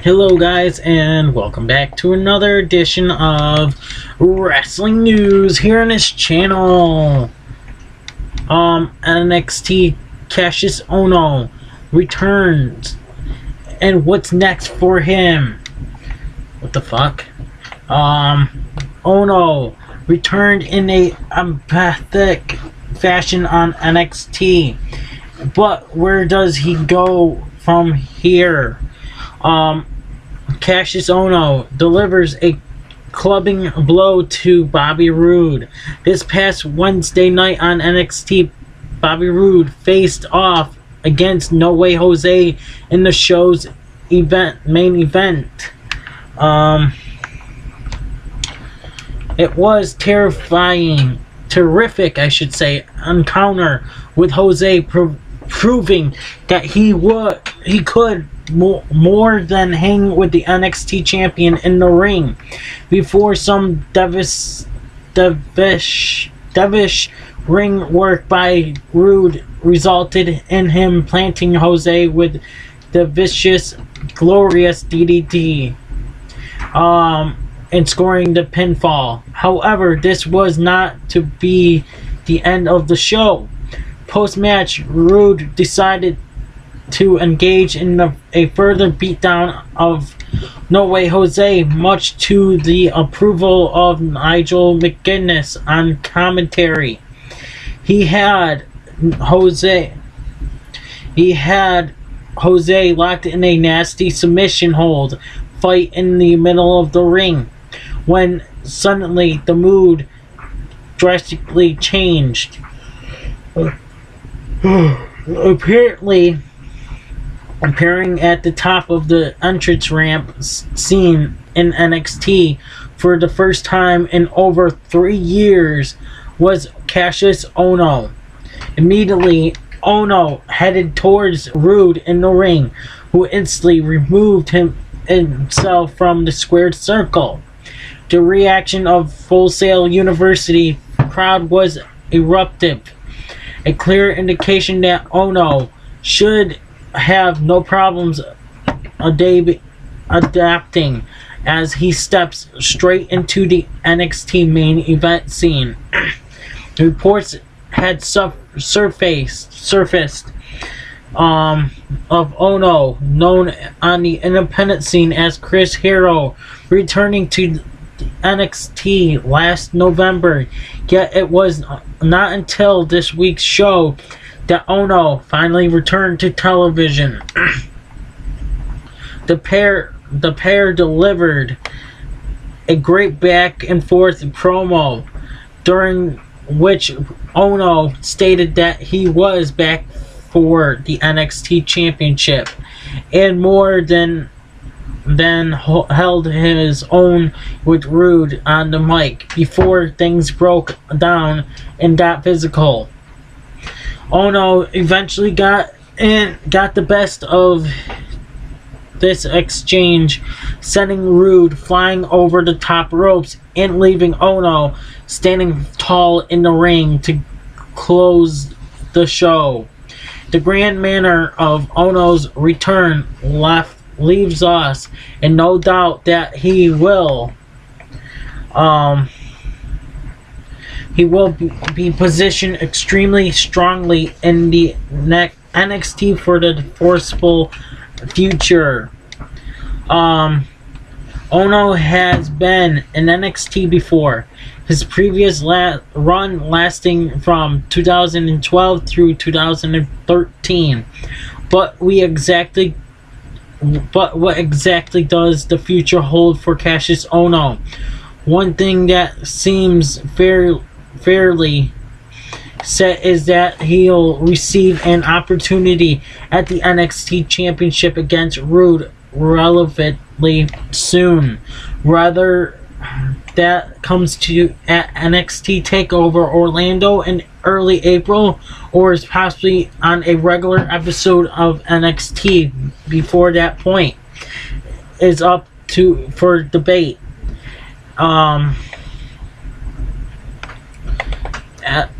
Hello guys, and welcome back to another edition of Wrestling News here on this channel. NXT Kassius Ohno returns, and what's next for him? What the fuck? Ohno returned in a emphatic fashion on NXT, but where does he go from here? Kassius Ohno delivers a clubbing blow to Bobby Roode. This past Wednesday night on NXT, Bobby Roode faced off against No Way Jose in the show's main event. It was terrific, I should say, encounter with Jose, proving that he could more than hang with the NXT champion in the ring before some devish ring work by Roode resulted in him planting Jose with the vicious, glorious DDT and scoring the pinfall. However, this was not to be the end of the show. Post-match, Roode decided to engage in a further beatdown of No Way Jose, much to the approval of Nigel McGuinness on commentary. He had Jose locked in a nasty submission hold fight in the middle of the ring, when suddenly the mood drastically changed. Appearing at the top of the entrance ramp scene in NXT for the first time in over 3 years was Kassius Ohno. Immediately, Ohno headed towards Roode in the ring, who instantly removed himself from the squared circle. The reaction of Full Sail University crowd was eruptive, a clear indication that Ohno should have no problems adapting as he steps straight into the NXT main event scene. Reports had surfaced of Ohno, known on the independent scene as Chris Hero, returning to NXT last November, yet it was not until this week's show that Ohno finally returned to television. The pair delivered a great back and forth promo, during which Ohno stated that he was back for the NXT Championship and more than held his own with Roode on the mic before things broke down and got physical. Ohno eventually got the best of this exchange, sending Roode flying over the top ropes and leaving Ohno standing tall in the ring to close the show. The grand manner of Ohno's return leaves us in no doubt that he will be positioned extremely strongly in the NXT for the foreseeable future. Ohno has been in NXT before, his previous run lasting from 2012 through 2013. But what exactly does the future hold for Kassius Ohno? One thing that seems fairly set is that he'll receive an opportunity at the NXT Championship against Roode relatively soon. Whether that comes to at NXT TakeOver Orlando in early April, or is possibly on a regular episode of NXT before that point, is up for debate.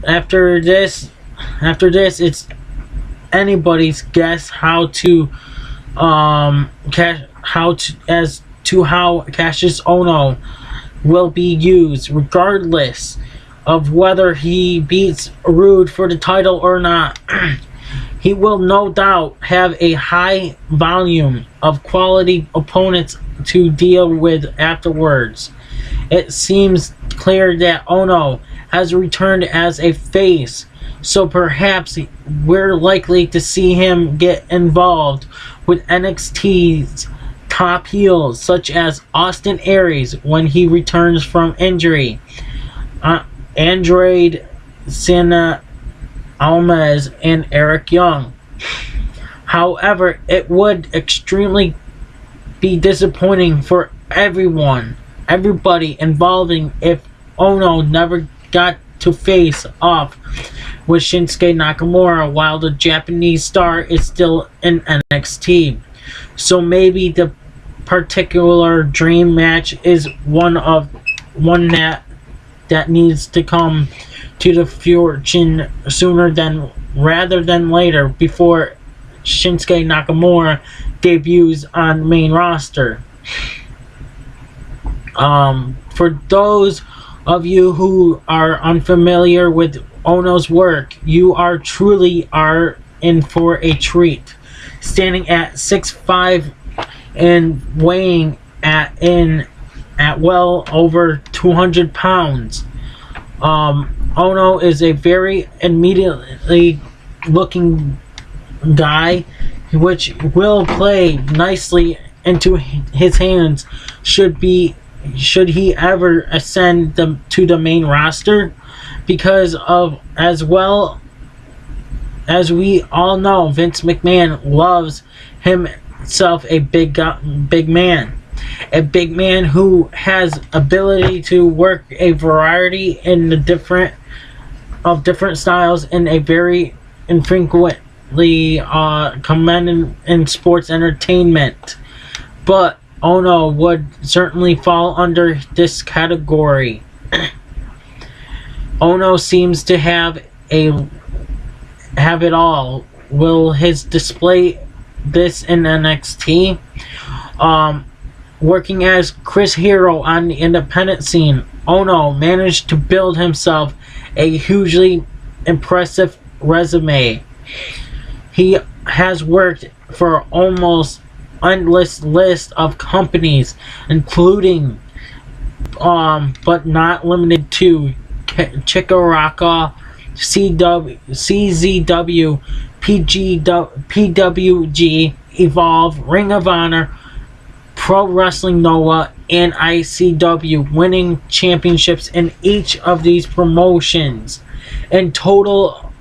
After this, it's anybody's guess how as to how Kassius Ohno will be used, regardless of whether he beats Rude for the title or not. He will no doubt have a high volume of quality opponents to deal with afterwards. It seems clear that Ohno has returned as a face, so perhaps we're likely to see him get involved with NXT's top heels such as Austin Aries when he returns from injury, Andrade Cien Almas, and Eric Young. However, it would extremely be disappointing for everybody involving if Ohno never got to face off with Shinsuke Nakamura while the Japanese star is still in NXT. So maybe the particular dream match is one that needs to come to the fortune sooner rather than later, before Shinsuke Nakamura debuts on the main roster. For those of you who are unfamiliar with Ohno's work, you truly are in for a treat. Standing at 6'5" and weighing at well over 200 pounds, Ohno is a very immediately looking guy, which will play nicely into his hands should he ever ascend to the main roster, because of, as well as we all know, Vince McMahon loves himself a big man. A big man who has ability to work a variety in the different styles in a very infrequently commended in sports entertainment. But Ohno would certainly fall under this category. Ohno seems to have it all. Will his display this in NXT? Working as Chris Hero on the independent scene, Ohno managed to build himself a hugely impressive resume. He has worked for almost endless list of companies, including but not limited to Chikaraka, CZW, PWG, Evolve, Ring of Honor, Pro Wrestling Noah, and ICW, winning championships in each of these promotions. In total,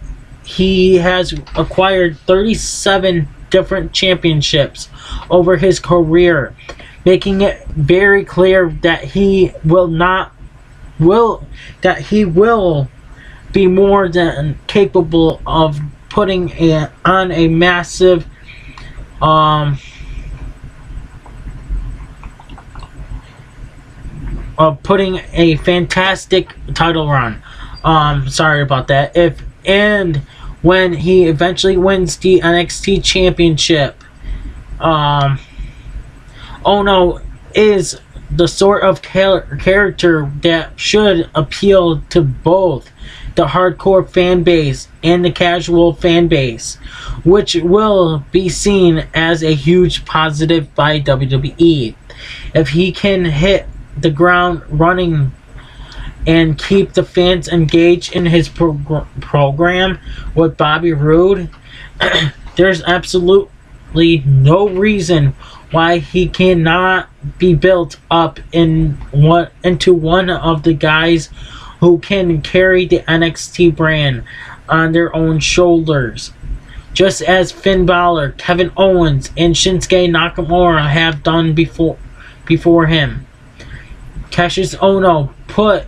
he has acquired 37 different championships over his career, making it very clear that he will be more than capable of putting on a massive putting a fantastic title run. Sorry about that. When he eventually wins the NXT Championship, Ohno is the sort of character that should appeal to both the hardcore fan base and the casual fan base, which will be seen as a huge positive by WWE. If he can hit the ground running and keep the fans engaged in his program with Bobby Roode, there's absolutely no reason why he cannot be built up into one of the guys who can carry the NXT brand on their own shoulders, just as Finn Balor, Kevin Owens, and Shinsuke Nakamura have done before him. Kassius Ohno put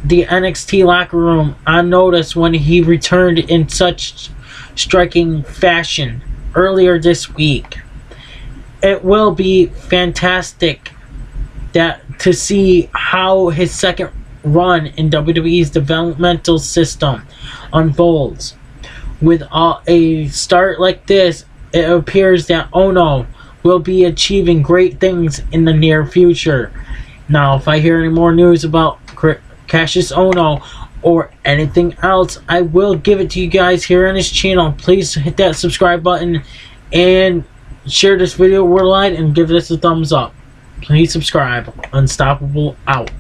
the NXT locker room on notice when he returned in such striking fashion earlier this week. It will be fantastic to see how his second run in WWE's developmental system unfolds. With a start like this, it appears that Ohno will be achieving great things in the near future. Now, if I hear any more news about Kassius Ohno or anything else, I will give it to you guys here on this channel. Please hit that subscribe button and share this video worldwide and give this a thumbs up. Please subscribe. Unstoppable out.